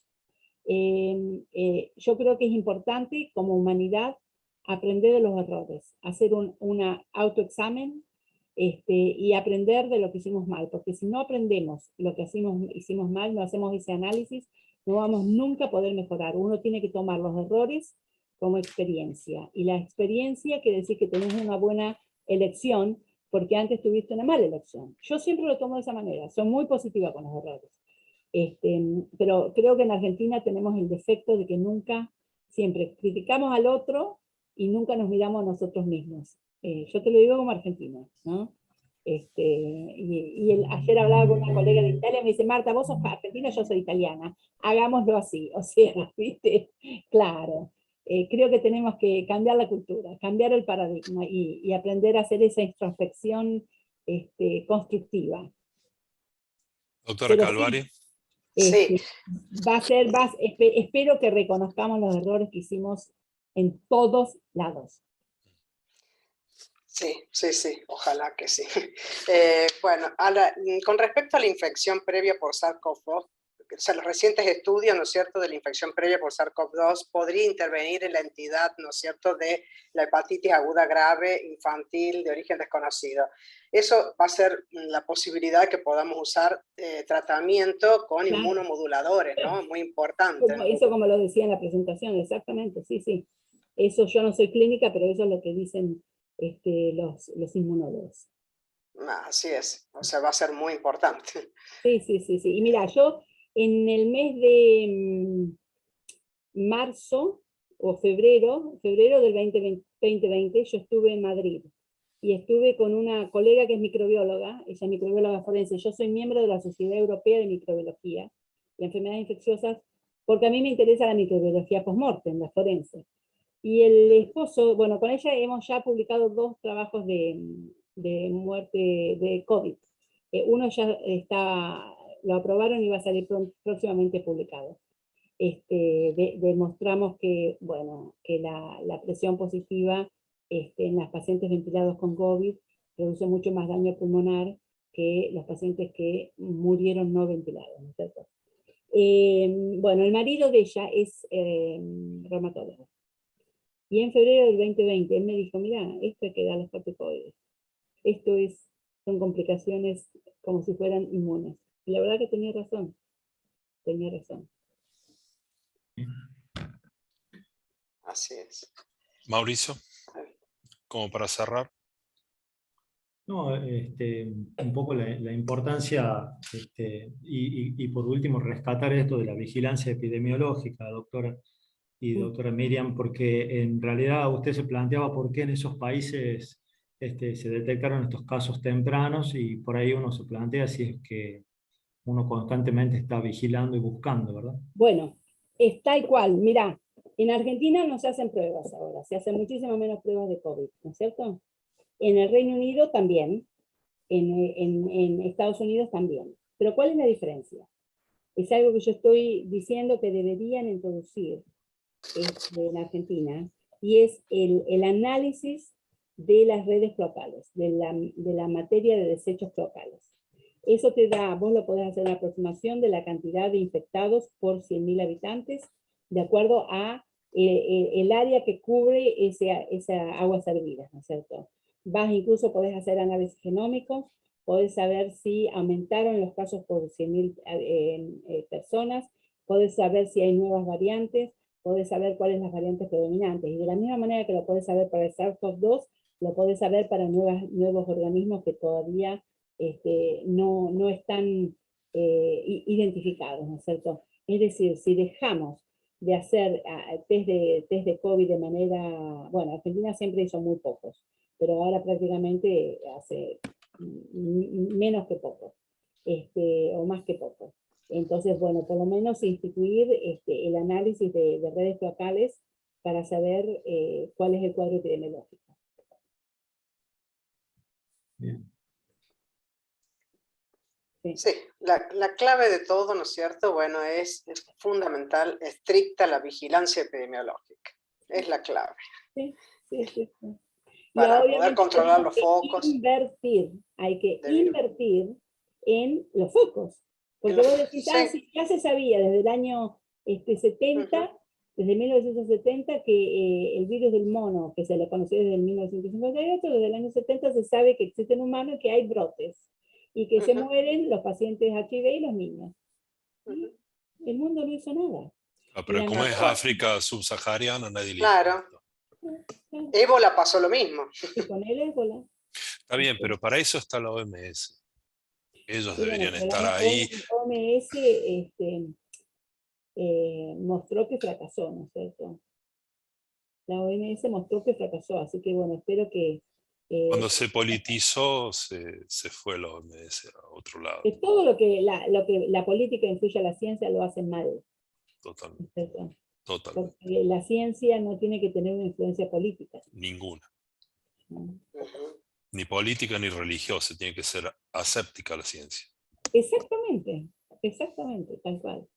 Yo creo que es importante como humanidad aprender de los errores, hacer un autoexamen y aprender de lo que hicimos mal, porque si no aprendemos lo que hicimos mal, no hacemos ese análisis, no vamos nunca a poder mejorar. Uno tiene que tomar los errores como experiencia, y la experiencia quiere decir que tenés una buena elección, porque antes tuviste una mala elección. Yo siempre lo tomo de esa manera, soy muy positiva con los errores. Pero creo que en Argentina tenemos el defecto de que nunca, siempre criticamos al otro y nunca nos miramos a nosotros mismos. Yo te lo digo como argentina, ¿no? Ayer hablaba con una colega de Italia y me dice, Marta, vos sos argentina, yo soy italiana, hagámoslo así, o sea, ¿viste? Claro. Creo que tenemos que cambiar la cultura, cambiar el paradigma y aprender a hacer esa introspección constructiva. Doctora Pero Calvari. Sí. Espero que reconozcamos los errores que hicimos en todos lados. Sí, ojalá que sí. Bueno, con respecto a la infección previa por SARS-CoV-2, o sea, los recientes estudios, ¿no es cierto?, de la infección previa por SARS-CoV-2 podría intervenir en la entidad, ¿no es cierto?, de la hepatitis aguda grave infantil de origen desconocido. Eso va a ser la posibilidad que podamos usar tratamiento con inmunomoduladores, ¿no? Muy importante. Eso como lo decía en la presentación, exactamente, sí. Eso yo no soy clínica, pero eso es lo que dicen los inmunólogos. Así es, o sea, va a ser muy importante. Sí. Y mira, yo en el mes de marzo o febrero del 2020, yo estuve en Madrid y estuve con una colega que es microbióloga, ella es microbióloga forense, yo soy miembro de la Sociedad Europea de Microbiología y Enfermedades Infecciosas, porque a mí me interesa la microbiología post-mortem, la forense. Y el esposo, bueno, con ella hemos ya publicado 2 trabajos de muerte de COVID. Uno ya lo aprobaron y va a salir próximamente publicado. Demostramos que, bueno, que la presión positiva en los pacientes ventilados con COVID produce mucho más daño pulmonar que los pacientes que murieron no ventilados, ¿no es cierto? Bueno, el marido de ella es reumatólogo. Y en febrero del 2020 él me dijo, mira, esto hay que dar los corticoides. Esto son complicaciones como si fueran inmunes. Y la verdad que tenía razón. Así es. Mauricio, como para cerrar. No, un poco la importancia, y por último rescatar esto de la vigilancia epidemiológica, doctora Miriam, porque en realidad usted se planteaba por qué en esos países se detectaron estos casos tempranos, y por ahí uno se plantea si es que uno constantemente está vigilando y buscando, ¿verdad? Bueno, es tal cual. Mirá, en Argentina no se hacen pruebas ahora, se hacen muchísimo menos pruebas de COVID, ¿no es cierto? En el Reino Unido también, en Estados Unidos también. Pero ¿cuál es la diferencia? Es algo que yo estoy diciendo que deberían introducir en Argentina, y es el análisis de las redes cloacales, de la materia de desechos cloacales. Eso te da, vos lo podés hacer una aproximación de la cantidad de infectados por 100.000 habitantes, de acuerdo a el área que cubre esa agua servida, ¿no es cierto? Incluso podés hacer análisis genómicos, podés saber si aumentaron los casos por 100.000 personas, podés saber si hay nuevas variantes, podés saber cuáles son las variantes predominantes. Y de la misma manera que lo podés saber para el SARS-CoV-2, lo podés saber para nuevos organismos que todavía no están identificados, ¿no es cierto? Es decir, si dejamos de hacer test de COVID de manera, bueno, Argentina siempre hizo muy pocos, pero ahora prácticamente hace menos que pocos, o más que pocos. Entonces, bueno, por lo menos instituir el análisis de redes locales para saber cuál es el cuadro epidemiológico. Bien. Sí, la clave de todo, ¿no es cierto? Bueno, es fundamental, estricta la vigilancia epidemiológica. Es la clave. Sí. Para poder controlar los focos. Hay que invertir en los focos. Porque vos decís, sí, ya se sabía desde el año 70 desde 1970 que el virus del mono, que se le conoció desde el 1958, desde el año 70 se sabe que existe en humanos y que hay brotes, y que se mueren los pacientes HIV y los niños. Y el mundo no hizo nada. Pero como es África subsahariana, nadie le importa. Ébola pasó lo mismo. Y con el ébola. Está bien, pero para eso está la OMS. Ellos deberían estar la ahí. OMS mostró que fracasó, ¿no es cierto? La OMS mostró que fracasó, así que bueno, espero que... Cuando se politizó, se fue la OMS a otro lado. que todo lo que la política influye a la ciencia lo hacen mal. Totalmente. ¿No es cierto? Totalmente. Porque la ciencia no tiene que tener una influencia política. Ninguna. ¿No? Ni política ni religiosa, tiene que ser aséptica la ciencia. Exactamente, tal cual.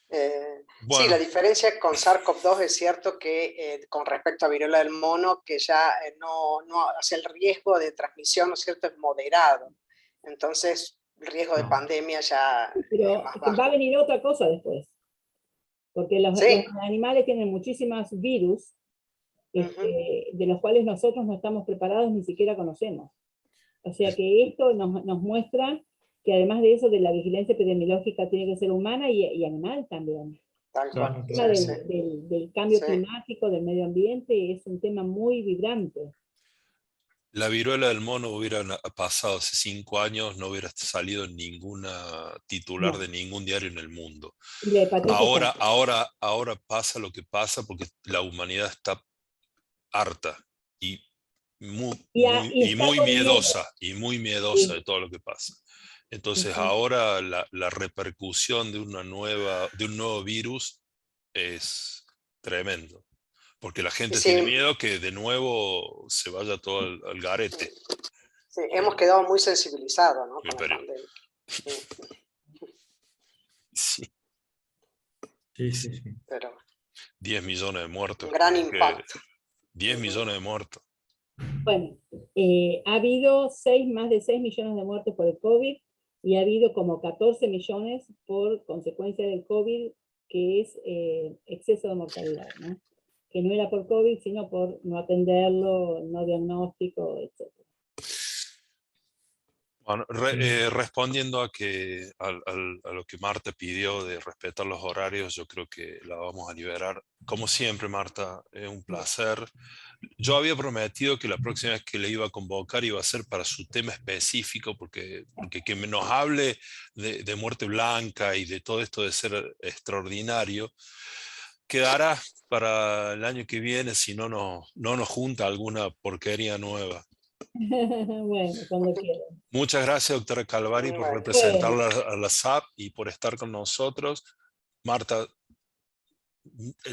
Sí, la diferencia con SARS-CoV-2 es cierto que con respecto a viruela del mono, que ya no hace el riesgo de transmisión, ¿no es cierto?, es moderado. Entonces, el riesgo de pandemia ya pero es más bajo. va a venir otra cosa después. Porque los animales tienen muchísimos virus de los cuales nosotros no estamos preparados ni siquiera conocemos. O sea que esto nos muestra que además de eso, de la vigilancia epidemiológica tiene que ser humana y animal también. Tal cual. El tema del cambio climático, del medio ambiente, es un tema muy vibrante. La viruela del mono hubiera pasado hace 5 años, no hubiera salido en ninguna titular de ningún diario en el mundo. Ahora pasa lo que pasa porque la humanidad está harta y muy miedosa de todo lo que pasa. Entonces ahora la repercusión de un nuevo virus es tremendo. Porque la gente tiene miedo que de nuevo se vaya todo al garete. Sí, hemos quedado muy sensibilizados, ¿no? Con la pandemia. Sí. Sí. Pero 10 millones de muertos. Un gran impacto. 10 millones de muertos. Bueno, ha habido más de 6 millones de muertos por el COVID y ha habido como 14 millones por consecuencia del COVID, que es exceso de mortalidad, ¿no? Que no era por COVID, sino por no atenderlo, no diagnóstico, etc. Bueno, respondiendo a lo que Marta pidió de respetar los horarios, yo creo que la vamos a liberar. Como siempre, Marta, es un placer. Yo había prometido que la próxima vez que le iba a convocar iba a ser para su tema específico, porque que nos hable de muerte blanca y de todo esto de ser extraordinario, quedará para el año que viene si no nos junta alguna porquería nueva. Bueno, cuando quieran. Muchas gracias, doctora Calvari, por representar a la SAP y por estar con nosotros. Marta,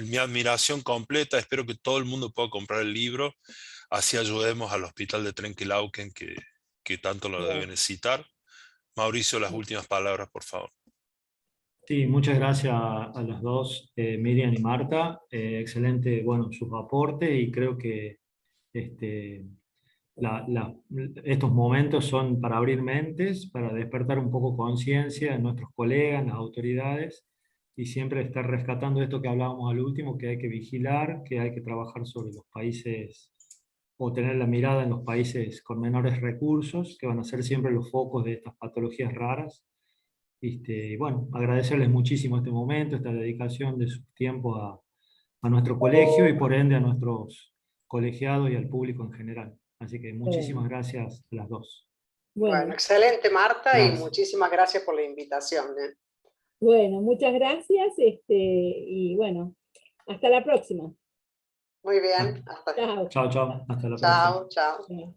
mi admiración completa. Espero que todo el mundo pueda comprar el libro. Así ayudemos al Hospital de Trenquelauquen, que tanto lo debe necesitar. Mauricio, las últimas palabras, por favor. Sí, muchas gracias a las dos, Miriam y Marta. Excelente, sus aportes, y creo que estos momentos son para abrir mentes, para despertar un poco conciencia en nuestros colegas, en las autoridades, y siempre estar rescatando esto que hablábamos al último, que hay que vigilar, que hay que trabajar sobre los países, o tener la mirada en los países con menores recursos, que van a ser siempre los focos de estas patologías raras. Bueno, agradecerles muchísimo este momento, esta dedicación de su tiempo a nuestro colegio y por ende a nuestros colegiados y al público en general. Así que muchísimas gracias a las dos. Bueno, excelente, Marta, y muchísimas gracias por la invitación. Bueno, muchas gracias y bueno, hasta la próxima. Muy bien. Chao. Chao. Hasta la próxima. Chao.